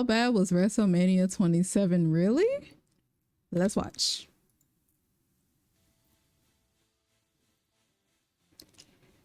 how bad was WrestleMania 27 really? Let's watch.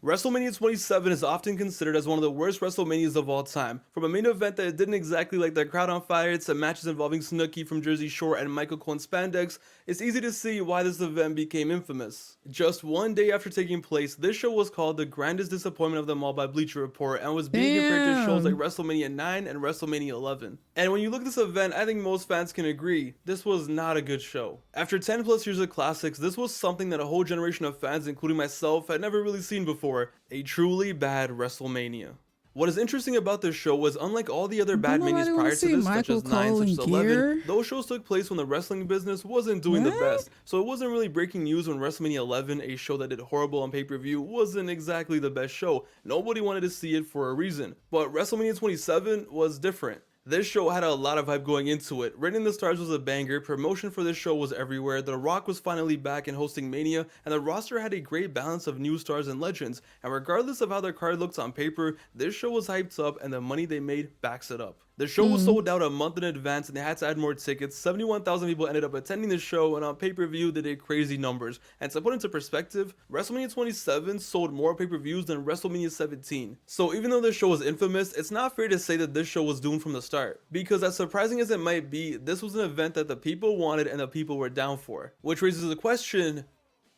WrestleMania 27 is often considered as one of the worst WrestleManias of all time. From a main event that didn't exactly light the crowd on fire to matches involving Snooki from Jersey Shore and Michael Cole in spandex, it's easy to see why this event became infamous. Just one day after taking place, this show was called the grandest disappointment of them all by Bleacher Report and was being compared to shows like WrestleMania 9 and WrestleMania 11. And when you look at this event, I think most fans can agree, this was not a good show. After 10 plus years of classics, this was something that a whole generation of fans, including myself, had never really seen before. A truly bad WrestleMania. What is interesting about this show was, unlike all the other bad manias prior to this, such as 9, such as 11, those shows took place when the wrestling business wasn't doing the best. So it wasn't really breaking news when WrestleMania 11, a show that did horrible on pay-per-view, wasn't exactly the best show. Nobody wanted to see it for a reason. But WrestleMania 27 was different. This show had a lot of hype going into it. Rating the Stars was a banger, promotion for this show was everywhere, The Rock was finally back and hosting Mania, and the roster had a great balance of new stars and legends, and regardless of how their card looks on paper, this show was hyped up and the money they made backs it up. The show was sold out a month in advance and they had to add more tickets. 71,000 people ended up attending the show, and on pay-per-view they did crazy numbers. And to put into perspective, WrestleMania 27 sold more pay-per-views than WrestleMania 17. So even though this show was infamous, it's not fair to say that this show was doomed from the start. Because as surprising as it might be, this was an event that the people wanted and the people were down for. Which raises the question,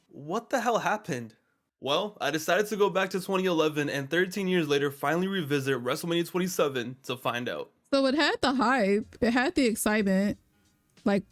what the hell happened? Well, I decided to go back to 2011 and 13 years later finally revisit WrestleMania 27 to find out. So it had the hype, it had the excitement, like.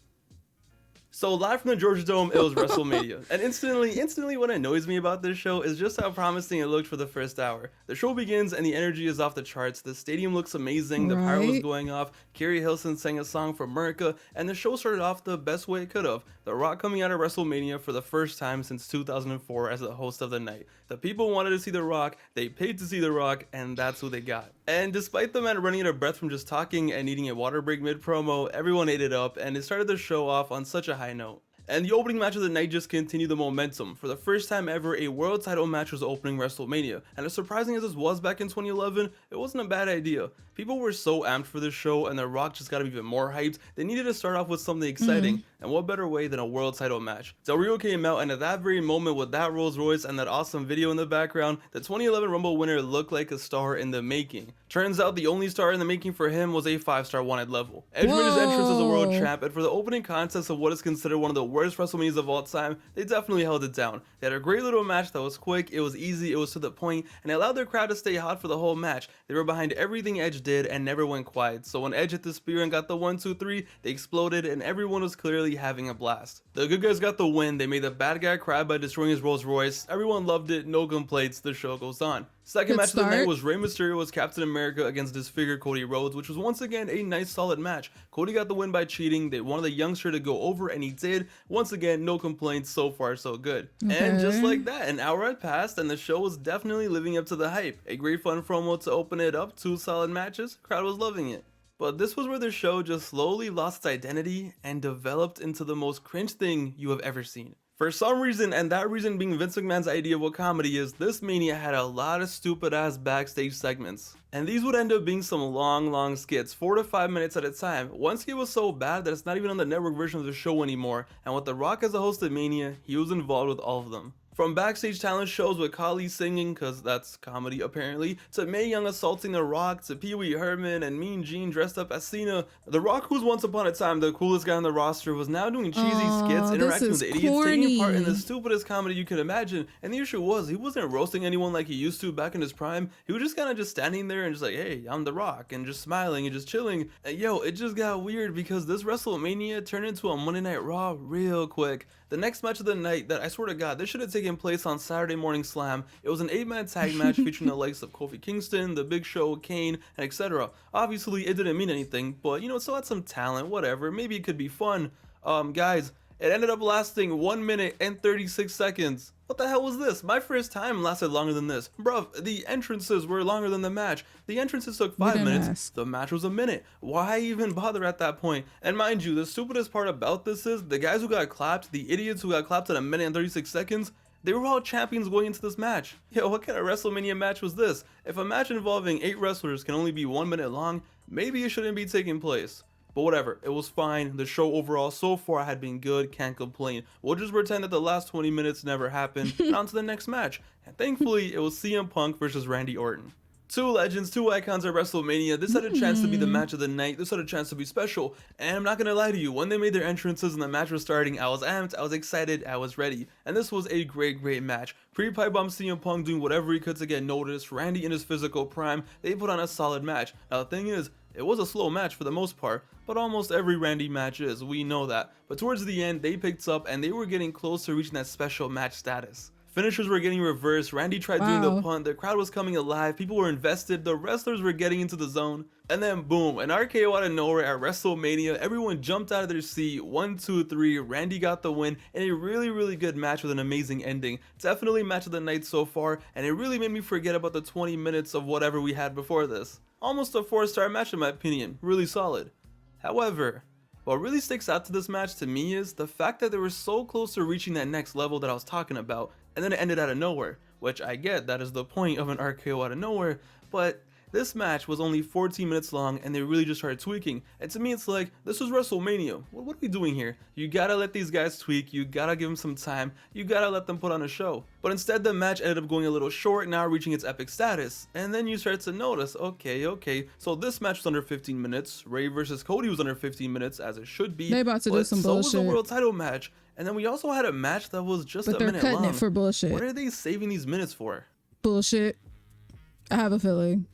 So live from the Georgia Dome, it was WrestleMania. And instantly what annoys me about this show is just how promising it looked for the first hour. The show begins and the energy is off the charts. The stadium looks amazing, the pyro was going off, Carrie Hilson sang a song for America, and the show started off the best way it could have. The Rock coming out of WrestleMania for the first time since 2004 as the host of the night. The people wanted to see The Rock, they paid to see The Rock, and that's who they got. And despite the man running out of breath from just talking and needing a water break mid-promo, everyone ate it up, and it started the show off on such a high note. And the opening match of the night just continued the momentum. For the first time ever, a world title match was opening WrestleMania. And as surprising as this was back in 2011, it wasn't a bad idea. People were so amped for this show, and The Rock just got even more hyped. They needed to start off with something exciting, and what better way than a world title match? Del Rio came out, and at that very moment with that Rolls Royce and that awesome video in the background, the 2011 Rumble winner looked like a star in the making. Turns out the only star in the making for him was a 5-star wanted level. Edge made his entrance as a world champ, and for the opening contest of what is considered one of the worst WrestleManias of all time, they definitely held it down. They had a great little match that was quick, it was easy, it was to the point, and it allowed their crowd to stay hot for the whole match. They were behind everything Edge did and never went quiet, so when Edge hit the spear and got the 1, 2, 3, they exploded and everyone was clearly having a blast. The good guys got the win, they made the bad guy cry by destroying his Rolls Royce, everyone loved it, no complaints, the show goes on. Second match of the night was Rey Mysterio as Captain America against disfigured Cody Rhodes, which was once again a nice solid match. Cody got the win by cheating, they wanted the youngster to go over and he did. Once again, no complaints, so far so good. And just like that, an hour had passed and the show was definitely living up to the hype. A great fun promo to open it up, 2 solid matches, crowd was loving it. But this was where the show just slowly lost its identity and developed into the most cringe thing you have ever seen. For some reason, and that reason being Vince McMahon's idea of what comedy is, this Mania had a lot of stupid ass backstage segments. And these would end up being some long skits, 4 to 5 minutes at a time. One skit was so bad that it's not even on the network version of the show anymore, and with The Rock as a host of Mania, he was involved with all of them. From backstage talent shows with Khali singing, cause that's comedy apparently, to Mae Young assaulting The Rock, to Pee Wee Herman and Mean Gene dressed up as Cena. The Rock, who's once upon a time the coolest guy on the roster, was now doing cheesy skits, interacting with idiots, taking part in the stupidest comedy you can imagine. And the issue was, he wasn't roasting anyone like he used to back in his prime. He was just kind of just standing there and just like, hey, I'm The Rock, and just smiling and just chilling. And yo, it just got weird because this WrestleMania turned into a Monday Night Raw real quick. The next match of the night, that I swear to God, this should have taken place on Saturday Morning Slam. It was an 8-man tag match featuring the likes of Kofi Kingston, The Big Show, Kane, and etc. Obviously, it didn't mean anything, but you know, it still had some talent, whatever. Maybe it could be fun. Guys, it ended up lasting 1 minute and 36 seconds. What the hell was this? My first time lasted longer than this. Bruv, the entrances were longer than the match. The entrances took 5 minutes. The match was a minute. Why even bother at that point? And mind you, the stupidest part about this is the guys who got clapped, the idiots who got clapped at 1 minute and 36 seconds, They were all champions going into this match. Yo, what kind of WrestleMania match was this? If a match involving 8 wrestlers can only be 1 minute long, maybe it shouldn't be taking place. But whatever, it was fine. The show overall so far had been good, can't complain. We'll just pretend that the last 20 minutes never happened, and on to the next match. And thankfully, it was CM Punk versus Randy Orton. Two legends, two icons at WrestleMania. This had a chance to be the match of the night. This had a chance to be special. And I'm not gonna lie to you, when they made their entrances and the match was starting, I was amped, I was excited, I was ready. And this was a great match. Pre-pipe bomb CM Punk doing whatever he could to get noticed. Randy in his physical prime. They put on a solid match. Now the thing is, it was a slow match for the most part, but almost every Randy match is, we know that. But towards the end, they picked up and they were getting close to reaching that special match status. Finishers were getting reversed, Randy tried doing the punt, the crowd was coming alive, people were invested, the wrestlers were getting into the zone, and then boom, an RKO out of nowhere at WrestleMania, everyone jumped out of their seat, 1, 2, 3, Randy got the win, and a really good match with an amazing ending. Definitely match of the night so far, and it really made me forget about the 20 minutes of whatever we had before this. Almost a 4-star match in my opinion, really solid. However, what really sticks out to this match to me is the fact that they were so close to reaching that next level that I was talking about, and then it ended out of nowhere, which I get, that is the point of an RKO out of nowhere, but this match was only 14 minutes long and they really just started tweaking, and to me it's like, this was WrestleMania, what are we doing here? You gotta let these guys tweak, you gotta give them some time, you gotta let them put on a show. But instead the match ended up going a little short, now reaching its epic status, and then you start to notice, okay, so this match was under 15 minutes, Ray versus Cody was under 15 minutes, as it should be, they about to do some so bullshit. was the world title match. And then we also had a match that was just a minute long. But they're cutting it for bullshit. What are they saving these minutes for? Bullshit. I have a feeling.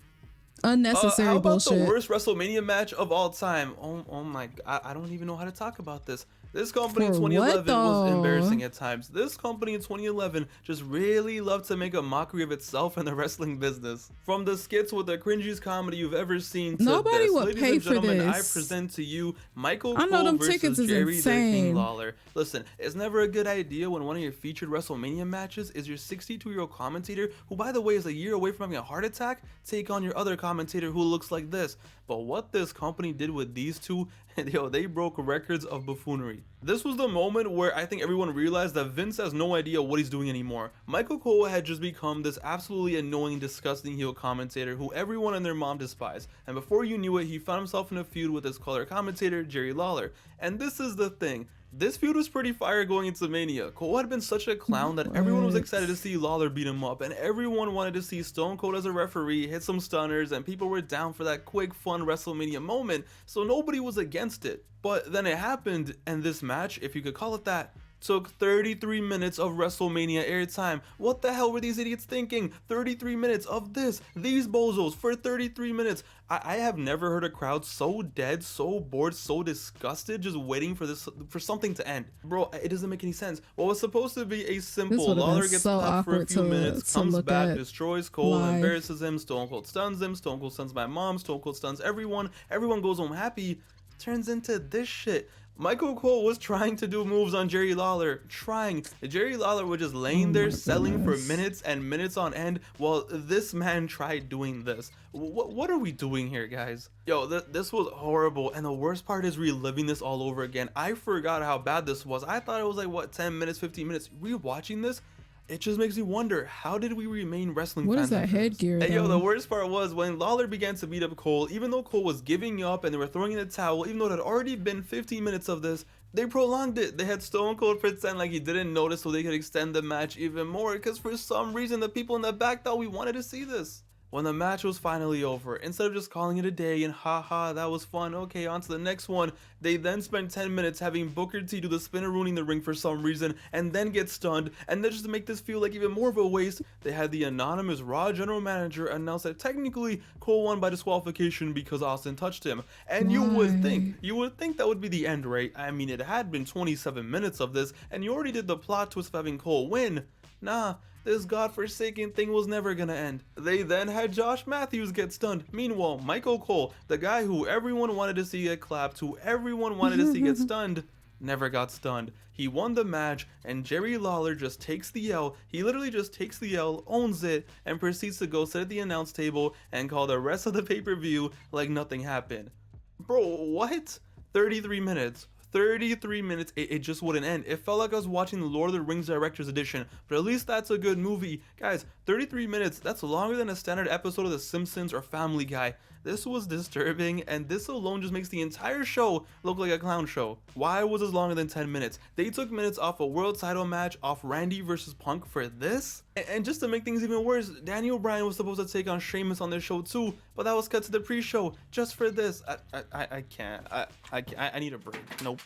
Unnecessary how about bullshit. The worst WrestleMania match of all time? Oh my god, I don't even know how to talk about this. This company in 2011 was embarrassing at times. This company in 2011 just really loved to make a mockery of itself and the wrestling business. From the skits with the cringiest comedy you've ever seen to nobody this, would ladies pay and gentlemen, for this. I present to you Michael I know Cole them versus tickets is Jerry the King insane. Lawler. Listen, it's never a good idea when one of your featured WrestleMania matches is your 62-year-old commentator, who by the way is a year away from having a heart attack, take on your other commentator who looks like this. But what this company did with these two, yo, they broke records of buffoonery. This was the moment where I think everyone realized that Vince has no idea what he's doing anymore. Michael Cole had just become this absolutely annoying, disgusting heel commentator who everyone and their mom despised. And before you knew it, he found himself in a feud with his color commentator, Jerry Lawler. And this is the thing. This feud was pretty fire going into Mania. Cole had been such a clown that everyone was excited to see Lawler beat him up, and everyone wanted to see Stone Cold as a referee hit some stunners, and people were down for that quick, fun WrestleMania moment, so nobody was against it. But then it happened, and this match, if you could call it that, took 33 minutes of WrestleMania airtime. What the hell were these idiots thinking? 33 minutes of these bozos for 33 minutes. I have never heard a crowd so dead, so bored, so disgusted, just waiting for something to end. Bro, it doesn't make any sense. What was supposed to be a simple Lawler gets popped for a few minutes, comes back, destroys Cole, embarrasses him, Stone Cold stuns him, Stone Cold stuns my mom, Stone Cold stuns everyone goes home happy, turns into this shit. Michael Cole was trying to do moves on Jerry Lawler, Jerry Lawler was just laying there selling for minutes and minutes on end while this man tried doing this. What are we doing here, guys? Yo, this was horrible, and the worst part is reliving this all over again. I forgot how bad this was. I thought it was like, what, 10 minutes, 15 minutes? Rewatching this, it just makes me wonder, how did we remain wrestling fans? What is that headgear? And yo, the worst part was when Lawler began to beat up Cole, even though Cole was giving up and they were throwing in the towel, even though it had already been 15 minutes of this, they prolonged it. They had Stone Cold pretend like he didn't notice so they could extend the match even more, because for some reason the people in the back thought we wanted to see this. When the match was finally over, instead of just calling it a day and haha, that was fun, okay, on to the next one, they then spent 10 minutes having Booker T do the spinneroonie in the ring for some reason and then get stunned, and then just to make this feel like even more of a waste, they had the anonymous Raw general manager announce that technically Cole won by disqualification because Austin touched him. And you would think that would be the end, right? I mean, it had been 27 minutes of this, and you already did the plot twist of having Cole win. Nah, this godforsaken thing was never gonna end. They then had Josh Matthews get stunned. Meanwhile, Michael Cole, the guy who everyone wanted to see get clapped, who everyone wanted to see get stunned, never got stunned. He won the match, and Jerry Lawler just takes the L. He literally just takes the L, owns it, and proceeds to go sit at the announce table and call the rest of the pay-per-view like nothing happened. Bro, what? 33 minutes. 33 minutes, it just wouldn't end. It felt like I was watching the Lord of the Rings Director's Edition, but at least that's a good movie. Guys, 33 minutes, that's longer than a standard episode of The Simpsons or Family Guy. This was disturbing, and this alone just makes the entire show look like a clown show. Why was this longer than 10 minutes? They took minutes off a world title match, off Randy versus Punk for this? And just to make things even worse, Daniel Bryan was supposed to take on Sheamus on this show too, but that was cut to the pre-show just for this. I can't. I need a break. Nope.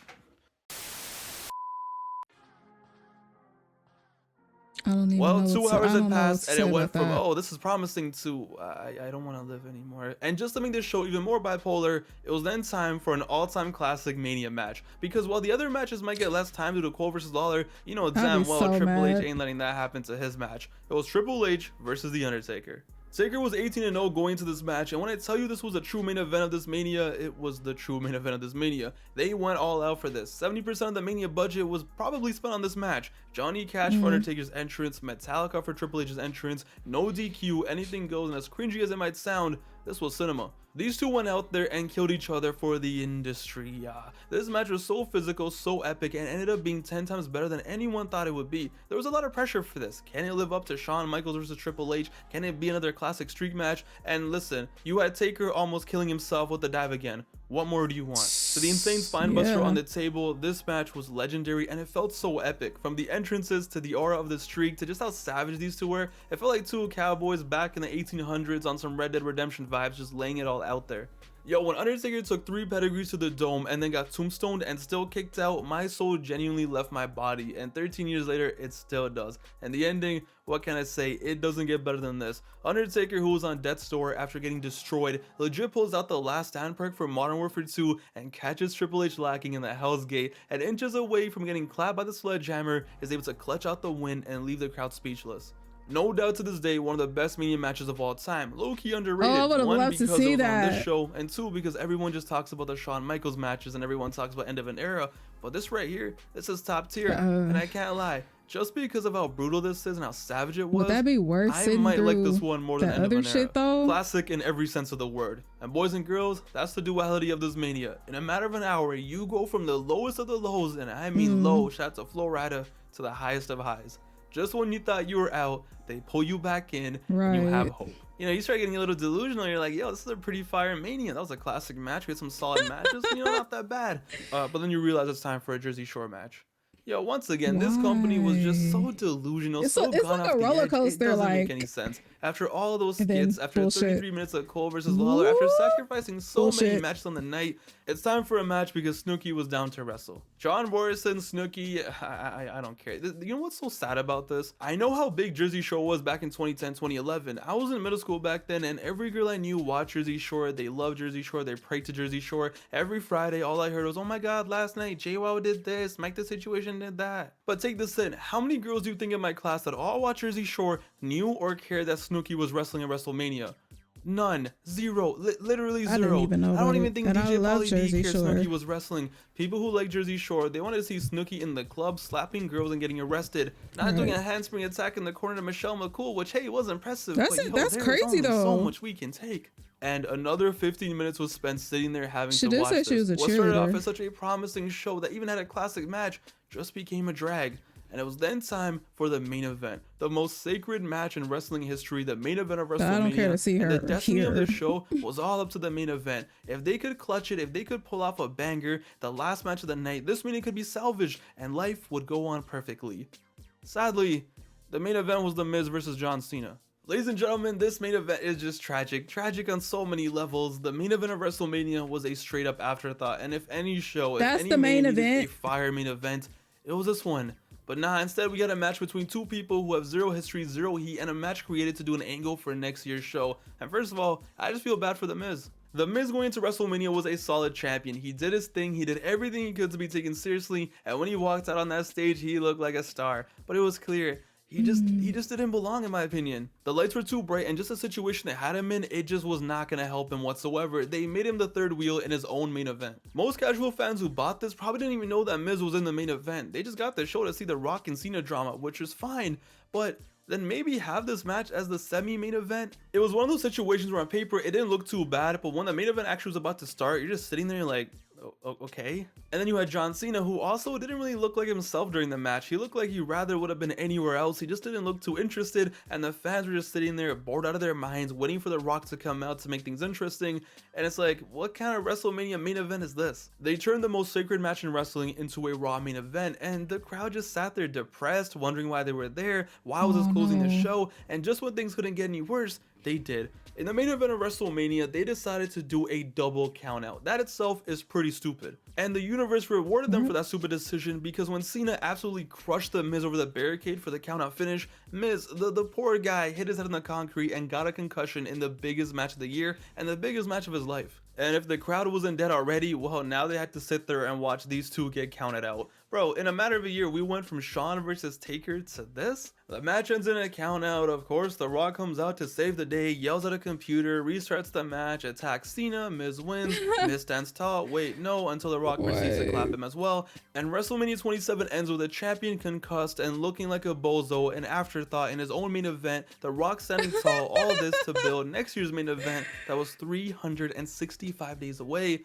I don't even Well, know 2 what to- hours I had don't know what passed, to and say it went about from, that. oh, this is promising, to, I don't want to live anymore. And just to make this show even more bipolar, it was then time for an all-time classic Mania match. Because while the other matches might get less time due to Cole versus Lawler, you know damn be well so Triple H mad. ain't letting that happen to his match. It was Triple H versus The Undertaker. Taker was 18-0 going into this match, and when I tell you this was a true main event of this Mania, it was the true main event of this Mania. They went all out for this. 70% of the Mania budget was probably spent on this match. Johnny Cash for Undertaker's entrance, Metallica for Triple H's entrance, no DQ, anything goes, and as cringy as it might sound, this was cinema. These two went out there and killed each other for the industry. This match was so physical, so epic, and ended up being 10 times better than anyone thought it would be. There was a lot of pressure for this. Can it live up to Shawn Michaels versus Triple H? Can it be another classic streak match? And listen, you had Taker almost killing himself with the dive again. What more do you want? To the insane spinebuster on the table, this match was legendary, and it felt so epic. From the entrances to the aura of the streak to just how savage these two were, it felt like two cowboys back in the 1800s on some Red Dead Redemption vibes, just laying it all out there. Yo, when Undertaker took 3 pedigrees to the dome and then got tombstoned and still kicked out, my soul genuinely left my body, and 13 years later, it still does. And the ending, what can I say, it doesn't get better than this. Undertaker, who was on death's door after getting destroyed, legit pulls out the last stand perk for Modern Warfare 2 and catches Triple H lacking in the Hell's Gate, and inches away from getting clapped by the sledgehammer, is able to clutch out the win and leave the crowd speechless. No doubt to this day, one of the best Mania matches of all time. Low-key underrated. Oh, I would've One, loved to because see it was on this that. show, and 2, because everyone just talks about the Shawn Michaels matches and everyone talks about end of an era. But this right here, this is top tier, and I can't lie. Just because of how brutal this is and how savage it was, Would that be worth I sitting might like through this one more than that end of other an shit era. though? Classic in every sense of the word. And boys and girls, that's the duality of this Mania. In a matter of an hour, you go from the lowest of the lows, and I mean low, shout out to Flo Rida, to the highest of highs. Just when you thought you were out, they pull you back in, and you have hope. You know, you start getting a little delusional. You're like, yo, this is a pretty fire Mania. That was a classic match. We had some solid matches, you know, not that bad. But then you realize it's time for a Jersey Shore match. Yo, once again, this company was just so delusional, It's so it's gone like off a the roller edge. coaster, It doesn't like, make any sense. After all of those and then skits, after bullshit. 33 minutes of Cole versus Lawler, after sacrificing so many matches on the night, it's time for a match because Snooki was down to wrestle. John Morrison, Snooki, I don't care. You know what's so sad about this? I know how big Jersey Shore was back in 2010, 2011. I was in middle school back then, and every girl I knew watched Jersey Shore. They loved Jersey Shore. They prayed to Jersey Shore. Every Friday, all I heard was, oh my God, last night, JWoww did this, Mike the Situation did that. But take this in. How many girls do you think in my class that all watched Jersey Shore knew or cared that Snooki was wrestling at WrestleMania? None. Zero. Literally zero. I didn't even know I don't about even it. think And I DJ love Pauly D Jersey cared Shore. Snooki was wrestling. People who like Jersey Shore, they wanted to see Snooki in the club slapping girls and getting arrested. Not doing a handspring attack in the corner to Michelle McCool, which, hey, was impressive. That's but, it. yo, That's there's crazy, only though. so much we can take. And another 15 minutes was spent sitting there having She to did watch say this. she was a What started off cheerleader. as such a promising show that even had a classic match just became a drag. And it was then time for the main event, the most sacred match in wrestling history, the main event of WrestleMania. I don't care to see her and the destiny of the here. show was all up to the main event. If they could clutch it, if they could pull off a banger, the last match of the night, this Mania could be salvaged and life would go on perfectly. Sadly, the main event was The Miz versus John Cena. Ladies and gentlemen, this main event is just tragic. Tragic on so many levels. The main event of WrestleMania was a straight up afterthought. And if any show, That's if any the main Mania needed event. a fire main event, it was this one. But nah, instead we got a match between two people who have zero history, zero heat, and a match created to do an angle for next year's show. And first of all, I just feel bad for The Miz. The Miz going into WrestleMania was a solid champion. He did his thing, he did everything he could to be taken seriously, and when he walked out on that stage, he looked like a star. But it was clear, he just didn't belong, in my opinion. The lights were too bright, and just the situation they had him in, it just was not gonna help him whatsoever. They made him the third wheel in his own main event. Most casual fans who bought this probably didn't even know that Miz was in the main event. They just got the show to see the Rock and Cena drama, which is fine, but then maybe have this match as the semi-main event. It was one of those situations where on paper it didn't look too bad, but when the main event actually was about to start, you're just sitting there like, Okay. And then you had John Cena, who also didn't really look like himself during the match. He looked like he rather would have been anywhere else. He just didn't look too interested, and the fans were just sitting there bored out of their minds, waiting for The Rock to come out to make things interesting. And it's like, what kind of WrestleMania main event is this? They turned the most sacred match in wrestling into a Raw main event, and the crowd just sat there depressed, wondering why they were there, why was this closing the show, and just when things couldn't get any worse, they did. In the main event of WrestleMania, they decided to do a double countout. That itself is pretty stupid. And the universe rewarded them for that stupid decision, because when Cena absolutely crushed the Miz over the barricade for the countout finish, Miz, the poor guy, hit his head on the concrete and got a concussion in the biggest match of the year and the biggest match of his life. And if the crowd wasn't dead already, well, now they had to sit there and watch these two get counted out. Bro, in a matter of a year, we went from Shawn versus Taker to this? The match ends in a count out. Of course, The Rock comes out to save the day, yells at a computer, restarts the match, attacks Cena, Miz wins, Miz stands tall, wait, no, until The Rock proceeds to clap him as well. And WrestleMania 27 ends with a champion concussed and looking like a bozo, an afterthought in his own main event, The Rock standing tall, all this to build next year's main event that was 365 days away.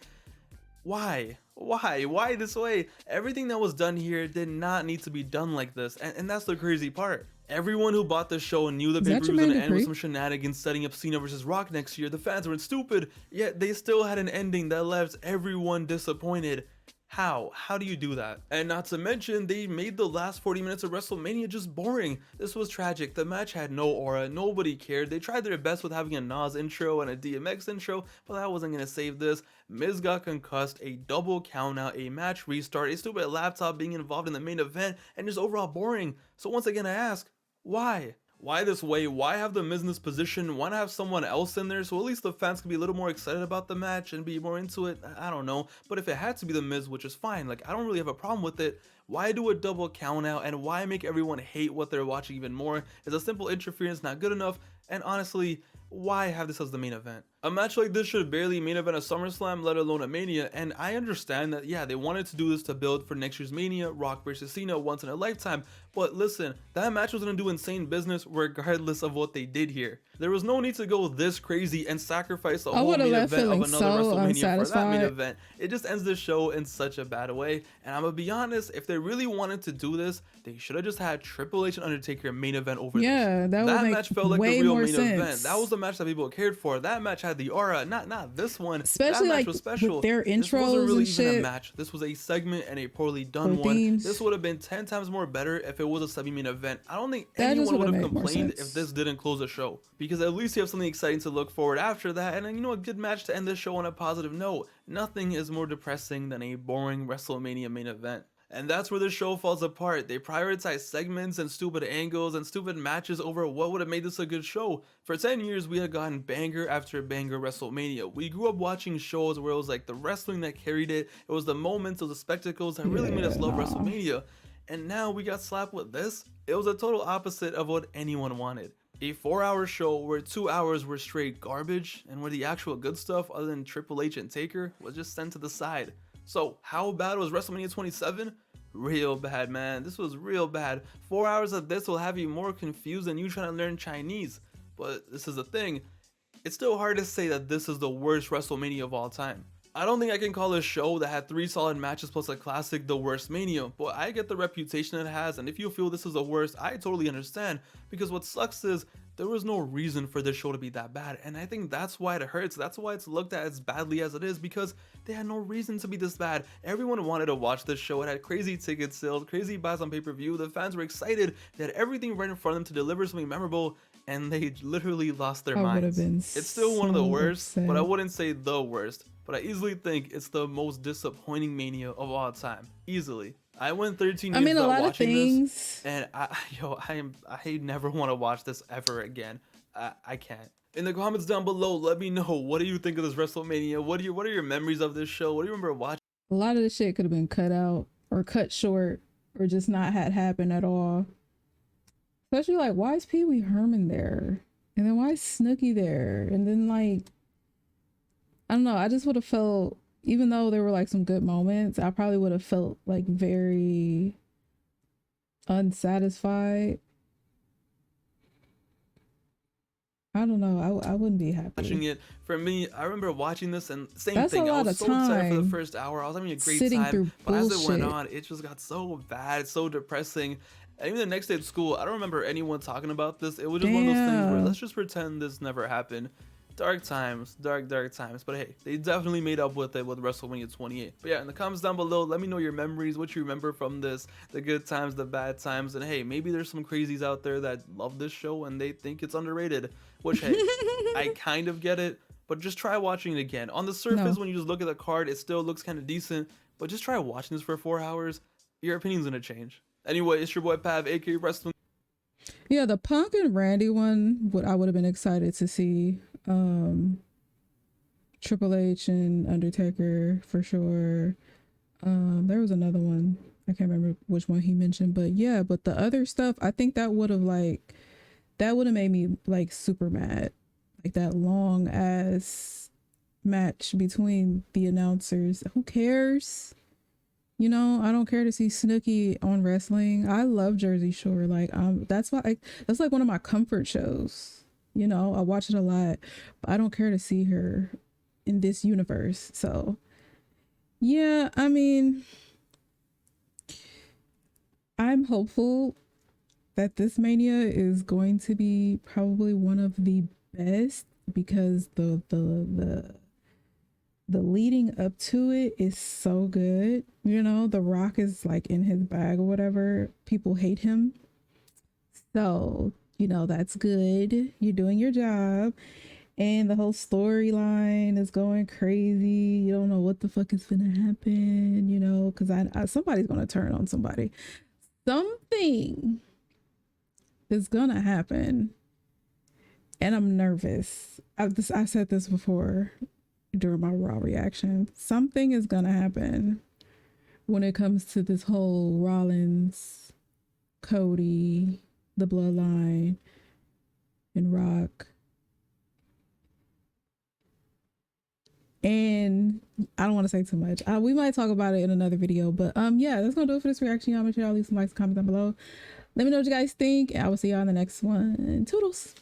Why? Why this way? Everything that was done here did not need to be done like this, and that's the crazy part. Everyone who bought the show knew the pay-per-view was going to end with some shenanigans setting up Cena versus Rock next year. The fans weren't stupid, yet they still had an ending that left everyone disappointed. How do you do that? And not to mention, they made the last 40 minutes of WrestleMania just boring. This was tragic. The match had no aura, nobody cared. They tried their best with having a Nas intro and a DMX intro, but that wasn't gonna save this. Miz got concussed, a double countout, a match restart, a stupid laptop being involved in the main event, and just overall boring. So once again I ask, why? Why this way? Why have the Miz in this position? Why not have someone else in there so at least the fans could be a little more excited about the match and be more into it? I don't know. But if it had to be the Miz, which is fine, like I don't really have a problem with it, why do a double count out and why make everyone hate what they're watching even more? Is a simple interference not good enough? And honestly, why have this as the main event? A match like this should barely main event a SummerSlam, let alone a Mania, and I understand that, yeah, they wanted to do this to build for next year's Mania, Rock versus Cena, once in a lifetime, but listen, that match was going to do insane business regardless of what they did here. There was no need to go this crazy and sacrifice a whole main event of another WrestleMania for that main event. It just ends the show in such a bad way, and I'm gonna be honest, if they really wanted to do this, they should have just had Triple H and Undertaker main event over this. That match felt like the real main sense. event. That was the match that people cared for. That match had the aura, not this one. Especially that match like was special. with their intros this wasn't really and even shit. a match. This was a segment and a poorly done one. Themes. This would have been 10 times more better if it was a semi-main event. I don't think That anyone would have made more complained sense. if this didn't close the show, because at least you have something exciting to look forward after that, and you know, a good match to end the show on a positive note. Nothing is more depressing than a boring WrestleMania main event. And that's where the show falls apart. They prioritize segments and stupid angles and stupid matches over what would have made this a good show. For 10 years, we had gotten banger after banger WrestleMania. We grew up watching shows where it was like the wrestling that carried it. It was the moments, it was the spectacles that really made us love WrestleMania. And now we got slapped with this. It was a total opposite of what anyone wanted. A 4-hour show where 2 hours were straight garbage, and where the actual good stuff other than Triple H and Taker was just sent to the side. So how bad was WrestleMania 27? Real bad, man. This was real bad. 4 hours of this will have you more confused than you trying to learn Chinese. But this is the thing, it's still hard to say that this is the worst WrestleMania of all time. I don't think I can call a show that had 3 solid matches plus a classic the worst Mania, but I get the reputation it has, and if you feel this is the worst, I totally understand, because what sucks is there was no reason for this show to be that bad, and I think that's why it hurts. That's why it's looked at as badly as it is, because they had no reason to be this bad. Everyone wanted to watch this show. It had crazy ticket sales, crazy buys on pay-per-view. The fans were excited. They had everything right in front of them to deliver something memorable, and they literally lost their minds. It's still one of the worst, but I wouldn't say the worst. But I easily think it's the most disappointing Mania of all time. Easily. I went 13 years without watching this, and I never want to watch this ever again. I can't. In the comments down below, let me know, what do you think of this WrestleMania? What are your memories of this show? What do you remember watching? A lot of the shit could have been cut out or cut short or just not had happened at all. Especially like, why is Pee Wee Herman there? And then why is Snooki there? And then like, I don't know, I just would have felt, even though there were like some good moments, I probably would have felt like very unsatisfied. I don't know. I wouldn't be Watching happy. it. For me, I remember watching this and same That's a thing. I lot was of so excited for the time first hour. I was having a great sitting time, through but as it went bullshit. on, it just got so bad, so depressing. And even the next day at school, I don't remember anyone talking about this. It was just one of those things where Damn. let's just pretend this never happened. Dark times, dark times. But hey, they definitely made up with it with WrestleMania 28. But yeah, in the comments down below, let me know your memories, what you remember from this, the good times, the bad times, and hey, maybe there's some crazies out there that love this show and they think it's underrated. Which hey, I kind of get it, but just try watching it again. On the surface, No. when you just look at the card, it still looks kind of decent, but just try watching this for 4 hours. Your opinion's gonna change. Anyway, it's your boy Pav, aka Wrestling. Yeah, the Punk and Randy one, what I would have been excited to see. Triple H and Undertaker for sure. There was another one. I can't remember which one he mentioned, but yeah, but the other stuff, I think that would have made me like super mad. Like that long ass match between the announcers. Who cares? You know, I don't care to see Snooki on wrestling. I love Jersey Shore. Like, that's that's like one of my comfort shows. You know, I watch it a lot, but I don't care to see her in this universe. So, yeah, I mean, I'm hopeful that this Mania is going to be probably one of the best because the leading up to it is so good. You know, The Rock is like in his bag or whatever. People hate him. So, you know, that's good. You're doing your job. And the whole storyline is going crazy. You don't know what the fuck is gonna happen, you know, because I somebody's gonna turn on somebody. Something is gonna happen. And I'm nervous. I said this before during my Raw reaction. Something is gonna happen when it comes to this whole Rollins, Cody, the Bloodline, and Rock. And I don't want to say too much. We might talk about it in another video, but yeah, that's gonna do it for this reaction. Y'all make sure y'all leave some likes, comments down below. Let me know what you guys think, and I will see y'all in the next one. Toodles.